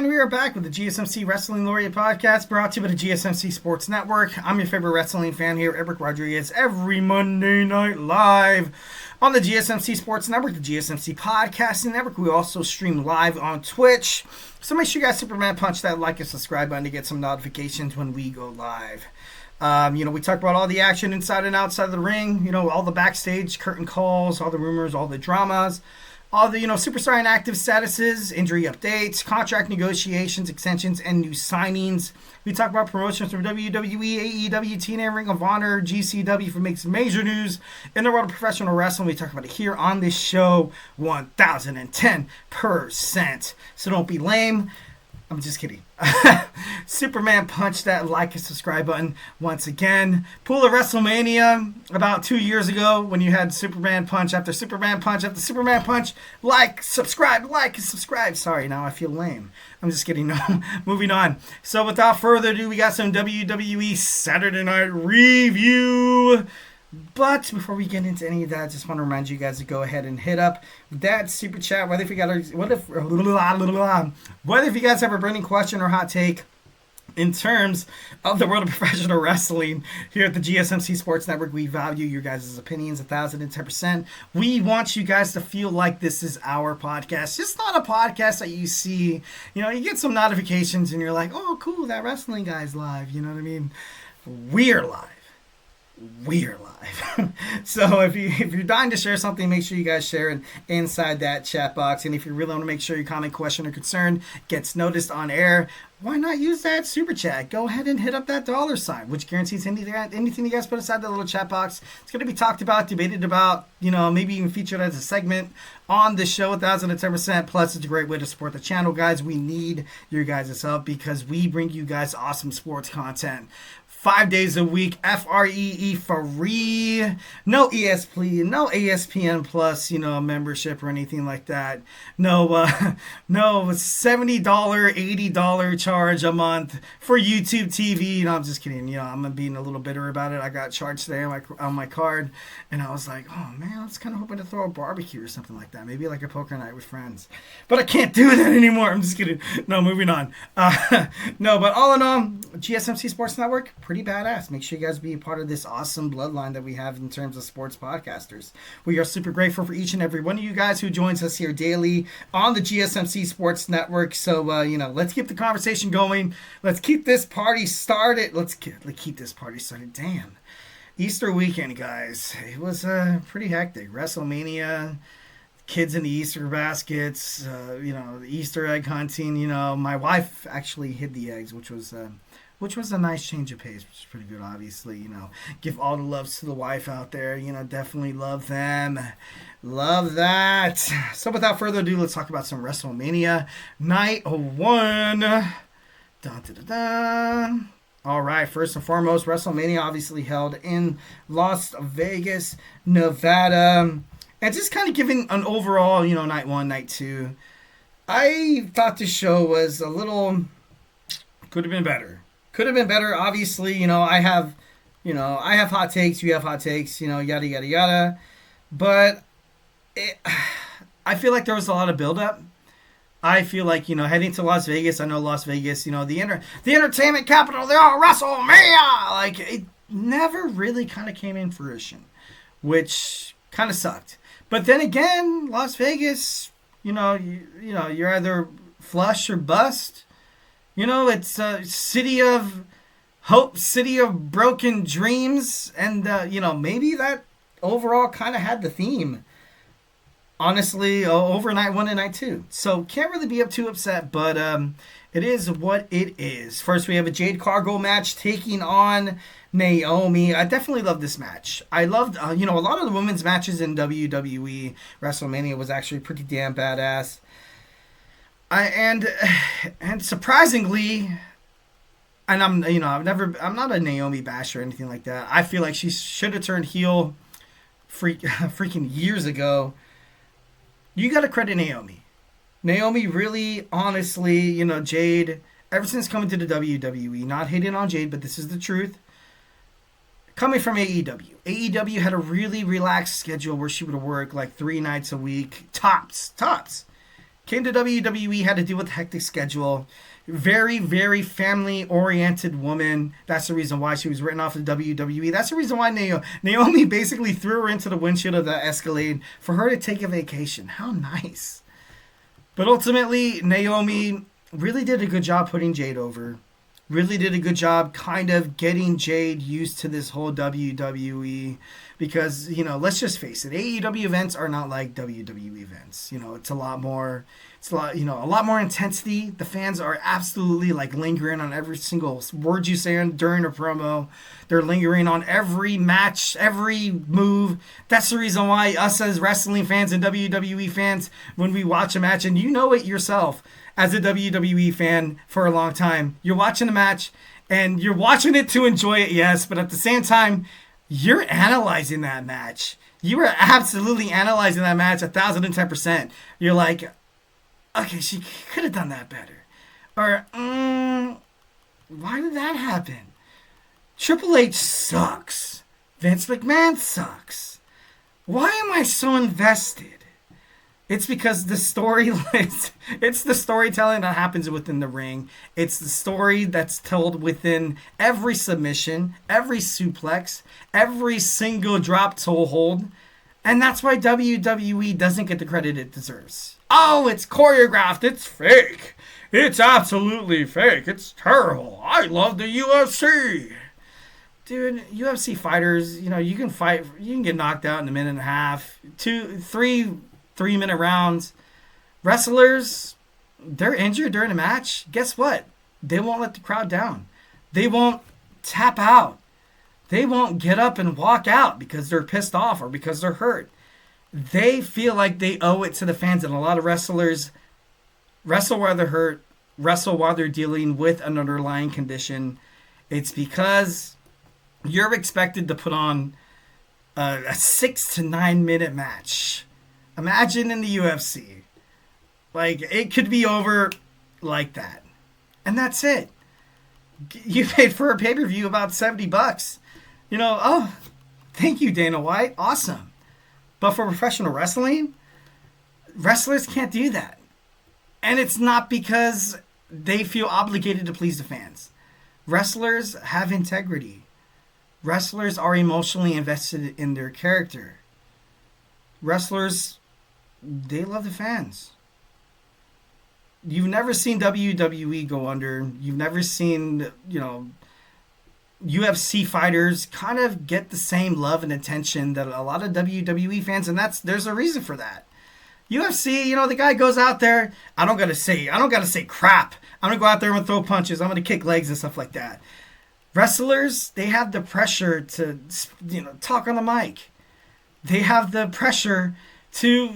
And we are back with the GSMC Wrestling Laureate podcast brought to you by the GSMC Sports Network. I'm your favorite wrestling fan here, Eric Rodriguez, every Monday night live on the GSMC Sports Network, the GSMC Podcasting Network. We also stream live on Twitch. So make sure you guys Superman punch that like and subscribe button to get some notifications when we go live. We talk about all the action inside and outside of the ring, all the backstage curtain calls, all the rumors, all the dramas, all the, superstar inactive statuses, injury updates, contract negotiations, extensions, and new signings. We talk about promotions from WWE, AEW, TNA, Ring of Honor, GCW for makes major news in the world of professional wrestling. We talk about it here on this show 1010%. So don't be lame. I'm just kidding. Superman punch that like and subscribe button once again. Pool of WrestleMania about 2 years ago when you had Superman punch after Superman punch after Superman punch. Like and subscribe. Sorry, now I feel lame. I'm just kidding. No, moving on. So without further ado, we got some WWE Saturday Night Review. But before we get into any of that, I just want to remind you guys to go ahead and hit up that super chat. Whether if you guys have a burning question or hot take in terms of the world of professional wrestling here at the GSMC Sports Network, we value your guys' opinions 1010%. We want you guys to feel like this is our podcast. Just not a podcast that you see, you get some notifications and you're like, oh, cool, that wrestling guy's live. You know what I mean? We're live. So if you're dying to share something, make sure you guys share it inside that chat box. And if you really want to make sure your comment, question, or concern gets noticed on air, why not use that super chat? Go ahead and hit up that $, which guarantees anything you guys put aside that little chat box, it's going to be talked about, debated about, maybe even featured as a segment on the show 1010%. Plus, it's a great way to support the channel, guys. We need your guys' help because we bring you guys awesome sports content 5 days a week, free, no ESPN Plus, membership or anything like that. No $70, $80 charge a month for YouTube TV. I'm just kidding. I'm being a little bitter about it. I got charged today on my card, and I was like, oh man, I was kind of hoping to throw a barbecue or something like that, maybe like a poker night with friends. But I can't do that anymore. I'm just kidding. No, moving on. But all in all, GSMC Sports Network, pretty badass. Make sure you guys be a part of this awesome bloodline that we have in terms of sports podcasters. We are super grateful for each and every one of you guys who joins us here daily on the GSMC Sports Network. So, let's keep the conversation going. Let's keep this party started. Let's keep this party started. Damn. Easter weekend, guys. It was pretty hectic. WrestleMania, kids in the Easter baskets, the Easter egg hunting. My wife actually hid the eggs, which was a nice change of pace, which is pretty good, obviously. Give all the loves to the wife out there. Definitely love them. Love that. So without further ado, let's talk about some WrestleMania Night 1. Dun, dun, dun, dun. All right, first and foremost, WrestleMania obviously held in Las Vegas, Nevada. And just kind of giving an overall, Night 1, Night 2. I thought the show was a little... could have been better. Obviously, I have hot takes, you have hot takes, yada, yada, yada. But I feel like there was a lot of buildup. I feel like, heading to Las Vegas, I know Las Vegas, the entertainment capital, they're all WrestleMania! Like, it never really kind of came in fruition, which kind of sucked. But then again, Las Vegas, you're either flush or bust. It's a city of hope, city of broken dreams, and, maybe that overall kind of had the theme, honestly, over Night 1 and Night 2. So, can't really be too upset, but it is what it is. First, we have a Jade Cargill match taking on Naomi. I definitely love this match. I loved, a lot of the women's matches in WWE WrestleMania was actually pretty damn badass. And surprisingly, and I'm not a Naomi basher or anything like that. I feel like she should have turned heel freaking years ago. You got to credit Naomi. Naomi really, honestly, Jade, ever since coming to the WWE, not hating on Jade, but this is the truth. Coming from AEW. AEW had a really relaxed schedule where she would work like 3 nights a week. Tops. Came to WWE, had to deal with a hectic schedule. Very, very family-oriented woman. That's the reason why she was written off of WWE. That's the reason why Naomi basically threw her into the windshield of that Escalade for her to take a vacation. How nice. But ultimately, Naomi really did a good job putting Jade over. Really did a good job kind of getting Jade used to this whole WWE. Because, let's just face it, AEW events are not like WWE events. It's a lot more intensity. The fans are absolutely like lingering on every single word you say during a promo. They're lingering on every match, every move. That's the reason why us as wrestling fans and WWE fans, when we watch a match, and you know it yourself as a WWE fan for a long time, you're watching a match and you're watching it to enjoy it, yes, but at the same time, you're analyzing that match. You are absolutely analyzing that match 1,010%. You're like, okay, she could have done that better. Or, why did that happen? Triple H sucks. Vince McMahon sucks. Why am I so invested? It's because it's the storytelling that happens within the ring. It's the story that's told within every submission, every suplex, every single drop toe hold. And that's why WWE doesn't get the credit it deserves. Oh, it's choreographed. It's fake. It's absolutely fake. It's terrible. I love the UFC. Dude, UFC fighters, you can fight. You can get knocked out in a minute and a half. 3-minute rounds. Wrestlers, they're injured during a match. Guess what? They won't let the crowd down. They won't tap out. They won't get up and walk out because they're pissed off or because they're hurt. They feel like they owe it to the fans, and a lot of wrestlers wrestle while they're hurt, wrestle while they're dealing with an underlying condition. It's because you're expected to put on a 6 to 9 minute match. Imagine in the UFC. Like, it could be over like that. And that's it. You paid for a pay-per-view about $70. Thank you, Dana White. Awesome. But for professional wrestling, wrestlers can't do that. And it's not because they feel obligated to please the fans. Wrestlers have integrity. Wrestlers are emotionally invested in their character. Wrestlers, they love the fans. You've never seen WWE go under. You've never seen, UFC fighters kind of get the same love and attention that a lot of WWE fans, and there's a reason for that. UFC, the guy goes out there, I don't gotta say crap. I'm gonna go out there and throw punches. I'm gonna kick legs and stuff like that. Wrestlers, they have the pressure to, talk on the mic. They have the pressure to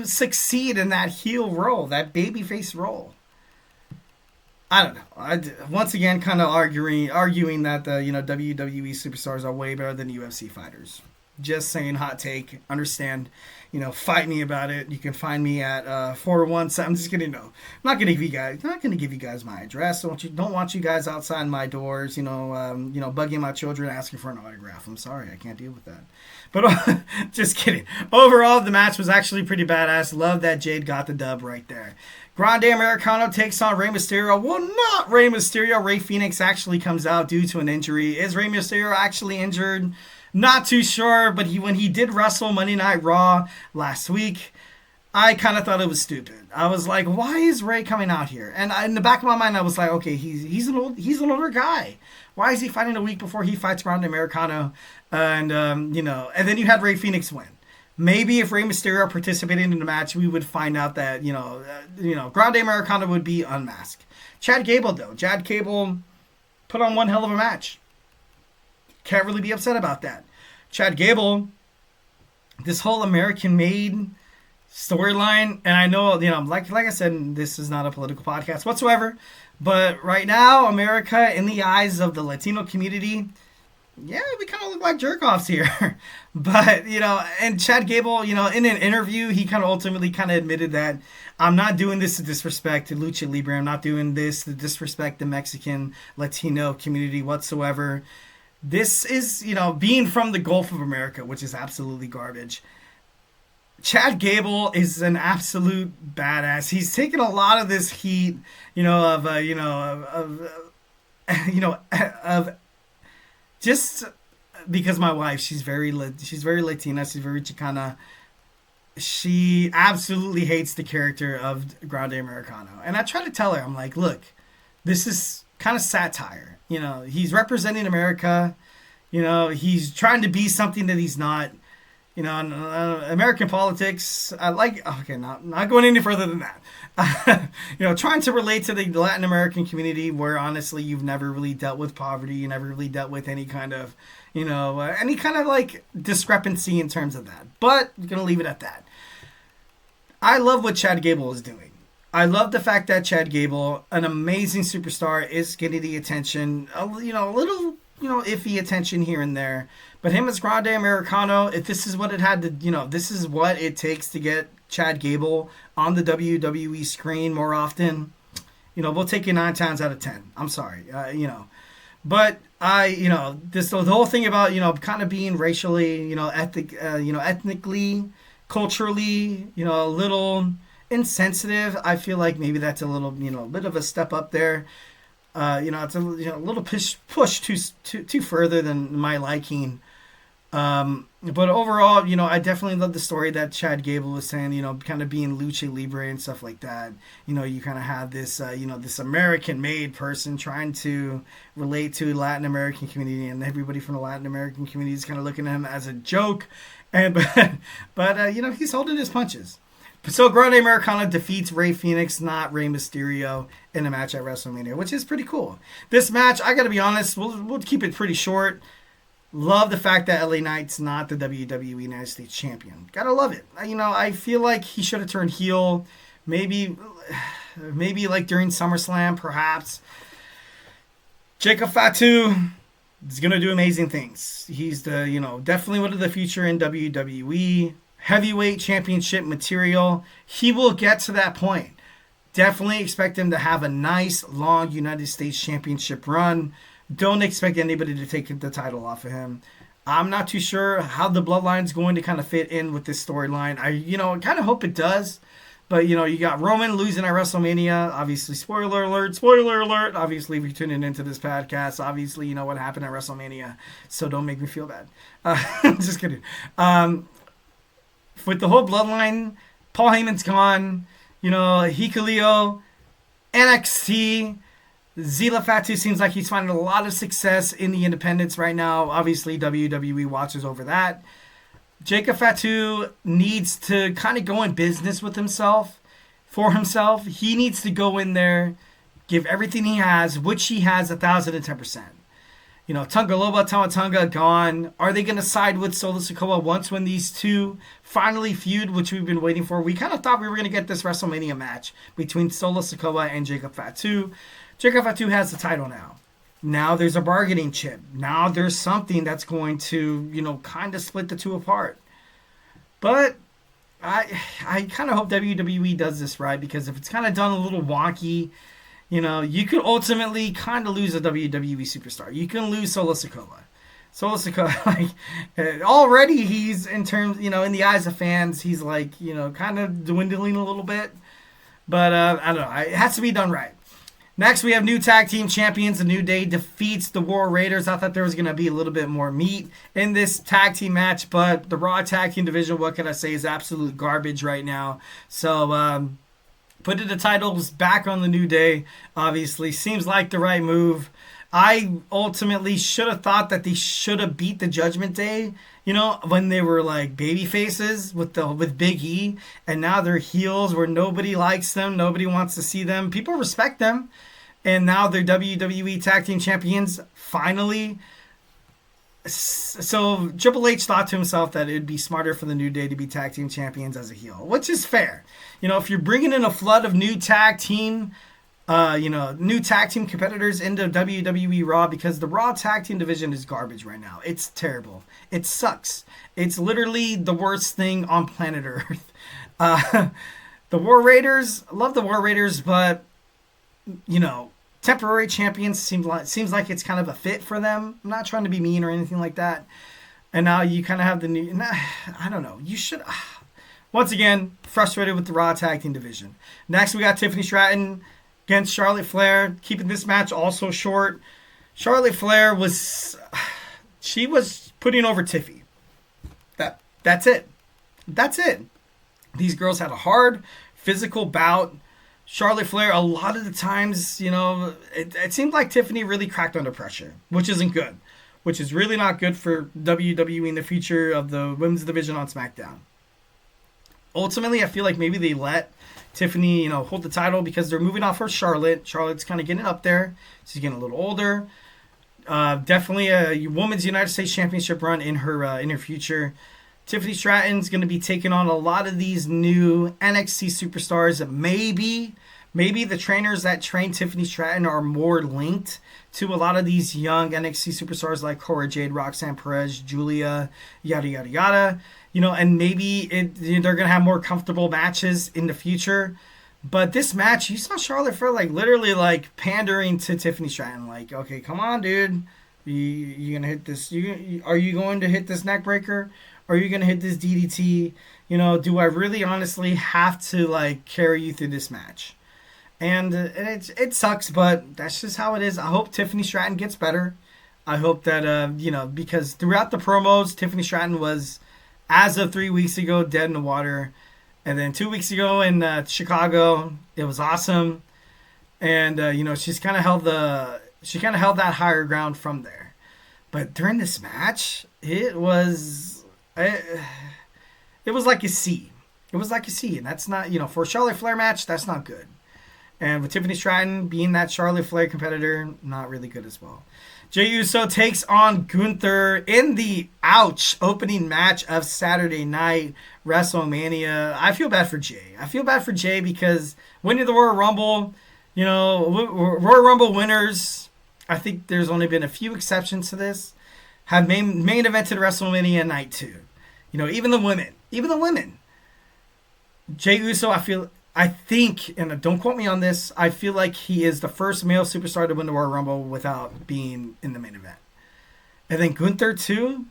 succeed in that heel role, that babyface role. I don't know. Once again, kind of arguing that the WWE superstars are way better than UFC fighters. Just saying, hot take. Understand. Fight me about it. You can find me at 417. I'm just kidding. No, I'm not gonna give you guys my address. Don't want you guys outside my doors. Bugging my children, asking for an autograph. I'm sorry, I can't deal with that. But just kidding. Overall, the match was actually pretty badass. Love that Jade got the dub right there. Grande Americano takes on Rey Mysterio. Well, not Rey Mysterio. Rey Fenix actually comes out due to an injury. Is Rey Mysterio actually injured? Not too sure, but when he did wrestle Monday Night Raw last week, I kind of thought it was stupid. I was like, why is Rey coming out here? And in the back of my mind, I was like, okay, he's an older guy. Why is he fighting a week before he fights Grande Americano? And and then you had Rey Fenix win. Maybe if Rey Mysterio participated in the match, we would find out that Grande Americano would be unmasked. Chad Gable put on one hell of a match. Can't really be upset about that. Chad Gable, this whole American-made storyline, and I know, like I said, this is not a political podcast whatsoever, but right now, America, in the eyes of the Latino community, yeah, we kind of look like jerk-offs here. But, and Chad Gable, in an interview, he kind of ultimately admitted that I'm not doing this to disrespect Lucha Libre. I'm not doing this to disrespect the Mexican Latino community whatsoever. This is, being from the Gulf of America, which is absolutely garbage. Chad Gable is an absolute badass. He's taken a lot of this heat, of just because my wife, she's very Latina, she's very Chicana. She absolutely hates the character of Grande Americano, and I try to tell her, I'm like, look, this is kind of satire. He's representing America. He's trying to be something that he's not. American politics, okay, not going any further than that. Trying to relate to the Latin American community where honestly you've never really dealt with poverty, you never really dealt with any kind of, like discrepancy in terms of that. But I'm going to leave it at that. I love what Chad Gable is doing. I love the fact that Chad Gable, an amazing superstar, is getting the attention, a little, iffy attention here and there. But him as Grande Americano, if this is what it had to, this is what it takes to get Chad Gable on the WWE screen more often, we'll take you 9 times out of 10. I'm sorry, But the whole thing about, kind of being racially, ethnically, culturally, a little insensitive. I feel like maybe that's a little, bit of a step up there. It's a little push too further than my liking. But overall, I definitely love the story that Chad Gable was saying, kind of being lucha libre and stuff like that. You kind of have this, this American-made person trying to relate to Latin American community, and everybody from the Latin American community is kind of looking at him as a joke. But he's holding his punches. So Grande Americano defeats Rey Fenix, not Rey Mysterio, in a match at WrestleMania, which is pretty cool. This match, I got to be honest, we'll keep it pretty short. Love the fact that LA Knight's not the WWE United States champion. Gotta love it. I feel like he should have turned heel. Maybe like during SummerSlam, perhaps. Jacob Fatu is gonna do amazing things. He's the definitely one of the future in WWE. Heavyweight championship material. He will get to that point. Definitely expect him to have a nice, long United States championship run. Don't expect anybody to take the title off of him. I'm not too sure how the bloodline's going to kind of fit in with this storyline. I kind of hope it does. But, you got Roman losing at WrestleMania. Obviously, spoiler alert. Obviously, if you're tuning into this podcast, obviously, you know what happened at WrestleMania. So don't make me feel bad. Just kidding. With the whole bloodline, Paul Heyman's gone. Hikuleo, NXT, Zila Fatu seems like he's finding a lot of success in the independents right now. Obviously, WWE watches over that. Jacob Fatu needs to kind of go in business with himself, for himself. He needs to go in there, give everything he has, which he has 1,010%. Tonga Loba, Tamatonga gone. Are they going to side with Solo Sikoa once when these two finally feud, which we've been waiting for? We kind of thought we were going to get this WrestleMania match between Solo Sikoa and Jacob Fatu. Jacob Fatu has the title now. Now there's a bargaining chip. Now there's something that's going to, kind of split the two apart. But I kind of hope WWE does this right, because if it's kind of done a little wonky, you could ultimately kind of lose a WWE superstar. You can lose Solo Sikoa. Solo Sikoa, already he's in terms, in the eyes of fans, he's kind of dwindling a little bit. But I don't know. It has to be done right. Next, we have new tag team champions. The New Day defeats the War Raiders. I thought there was going to be a little bit more meat in this tag team match, but the Raw tag team division, what can I say, is absolute garbage right now. So, putting the titles back on the New Day, obviously, seems like the right move. I ultimately should have thought that they should have beat the Judgment Day, when they were like baby faces with Big E, and now they're heels where nobody likes them, nobody wants to see them. People respect them, and now they're WWE Tag Team Champions finally. So Triple H thought to himself that it'd be smarter for the New Day to be Tag Team Champions as a heel, which is fair. If you're bringing in a flood of new tag team competitors into WWE Raw, because the Raw tag team division is garbage right now. It's terrible. It sucks. It's literally the worst thing on planet Earth. The War Raiders, I love the War Raiders, but, temporary champions seems like it's kind of a fit for them. I'm not trying to be mean or anything like that. And now you kind of have the new, I don't know. You should, once again, frustrated with the Raw Tag Team division. Next, we got Tiffany Stratton against Charlotte Flair, keeping this match also short. Charlotte Flair was putting over Tiffy. That's it. That's it. These girls had a hard physical bout. Charlotte Flair, a lot of the times, it seemed like Tiffany really cracked under pressure, which isn't good, which is really not good for WWE in the future of the women's division on SmackDown. Ultimately, I feel like maybe they let Tiffany, hold the title because they're moving off her Charlotte. Charlotte's kind of getting up there. She's getting a little older. Definitely a women's United States Championship run in her future. Tiffany Stratton's going to be taking on a lot of these new NXT superstars. Maybe the trainers that train Tiffany Stratton are more linked to a lot of these young NXT superstars like Cora Jade, Roxanne Perez, Julia, yada, yada, yada. And maybe they're going to have more comfortable matches in the future. But this match, you saw Charlotte Flair literally pandering to Tiffany Stratton. Okay, come on, dude. You going to hit this? Are you going to hit this neck breaker? Are you going to hit this DDT? Do I really honestly have to carry you through this match? And it sucks, but that's just how it is. I hope Tiffany Stratton gets better. I hope that, because throughout the promos, Tiffany Stratton was, as of 3 weeks ago, dead in the water. And then 2 weeks ago in Chicago, it was awesome. And, she's kind of held that higher ground from there. But during this match, it was like a C. It was like a C. And that's not, for a Charlotte Flair match, that's not good. And with Tiffany Stratton being that Charlotte Flair competitor, not really good as well. Jey Uso takes on Gunther in the opening match of Saturday night WrestleMania. I feel bad for Jey. I feel bad for Jey because winning the Royal Rumble, Royal Rumble winners, I think there's only been a few exceptions to this, have main evented WrestleMania night 2. Even the women. Jey Uso, I think, and don't quote me on this, I feel like he is the first male superstar to win the Royal Rumble without being in the main event. And then Gunther, too,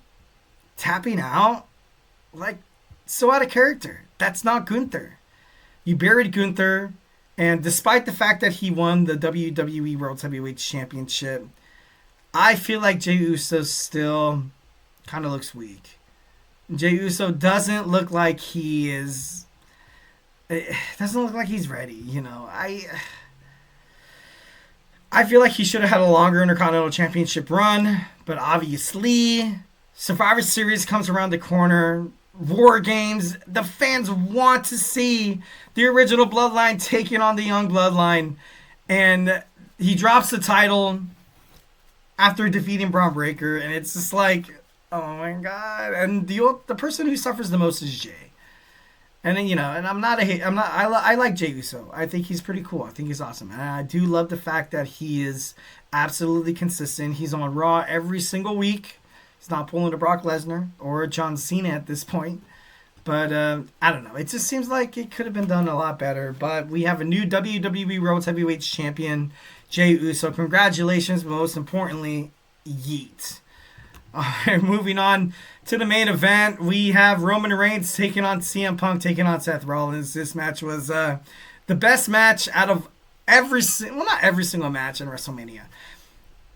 tapping out, so out of character. That's not Gunther. You buried Gunther, and despite the fact that he won the WWE World Heavyweight Championship, I feel like Jey Uso still kind of looks weak. Jey Uso doesn't look like he is... It doesn't look like he's ready, I feel like he should have had a longer Intercontinental Championship run, but obviously, Survivor Series comes around the corner. War Games, the fans want to see the original Bloodline taking on the Young Bloodline, and he drops the title after defeating Braun Breaker, and it's just oh my god! And the person who suffers the most is Jey. And then, and I like Jey Uso. I think he's pretty cool. I think he's awesome. And I do love the fact that he is absolutely consistent. He's on Raw every single week. He's not pulling a Brock Lesnar or a John Cena at this point. But, I don't know. It just seems like it could have been done a lot better. But we have a new WWE World Heavyweight Champion, Jey Uso. Congratulations, but most importantly, yeet. All right, moving on to the main event, we have Roman Reigns taking on CM Punk, taking on Seth Rollins. This match was the best match out of not every single match in WrestleMania.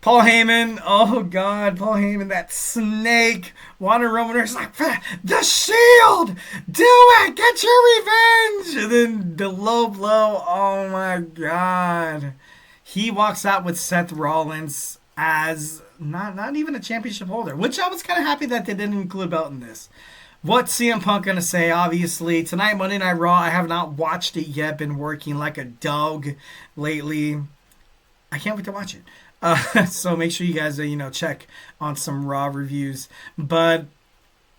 Paul Heyman, oh God, Paul Heyman, that snake, wanted Roman Reigns the Shield, do it, get your revenge. And then the low blow, oh my God. He walks out with Seth Rollins as not even a championship holder, which I was kind of happy that they didn't include a belt in this. What's CM Punk going to say? Obviously, tonight, Monday Night Raw, I have not watched it yet. Been working like a dog lately. I can't wait to watch it. So make sure you guys, check on some Raw reviews. But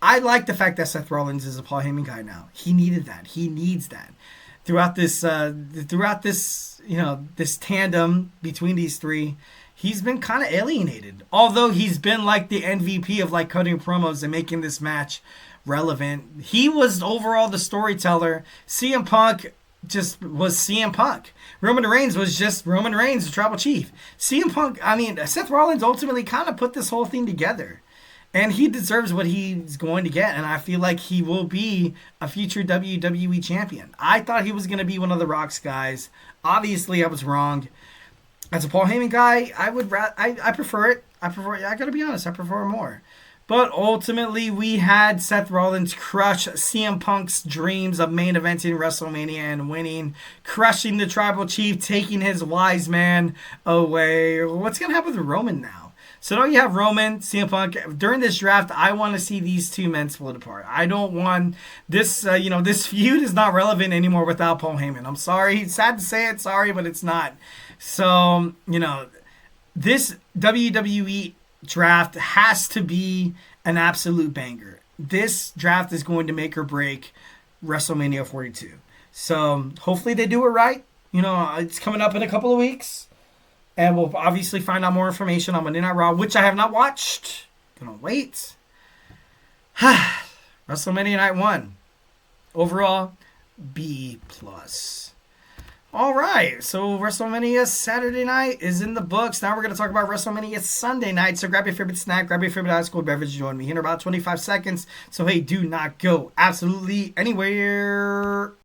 I like the fact that Seth Rollins is a Paul Heyman guy now. He needed that. He needs that. Throughout this, this tandem between these three, he's been kind of alienated. Although he's been the MVP of cutting promos and making this match relevant. He was overall the storyteller. CM Punk just was CM Punk. Roman Reigns was just Roman Reigns, the tribal chief. CM Punk, Seth Rollins ultimately kind of put this whole thing together. And he deserves what he's going to get. And I feel like he will be a future WWE champion. I thought he was going to be one of the Rock's guys. Obviously, I was wrong. As a Paul Heyman guy, I prefer it. I gotta be honest, I prefer it more. But ultimately, we had Seth Rollins crush CM Punk's dreams of main eventing WrestleMania and winning, crushing the Tribal Chief, taking his wise man away. What's going to happen with Roman now? So now you have Roman, CM Punk. During this draft, I want to see these two men split apart. I don't want this, this feud is not relevant anymore without Paul Heyman. I'm sorry. It's sad to say it. Sorry, but it's not. So, this WWE draft has to be an absolute banger. This draft is going to make or break WrestleMania 42. So hopefully they do it right. It's coming up in a couple of weeks. And we'll obviously find out more information on Monday Night Raw, which I have not watched. Gonna wait. WrestleMania Night 1. Overall, B+. All right, so WrestleMania Saturday night is in the books. Now we're going to talk about WrestleMania Sunday night. So grab your favorite snack, grab your favorite ice cold beverage. Join me here in about 25 seconds. So, hey, do not go absolutely anywhere.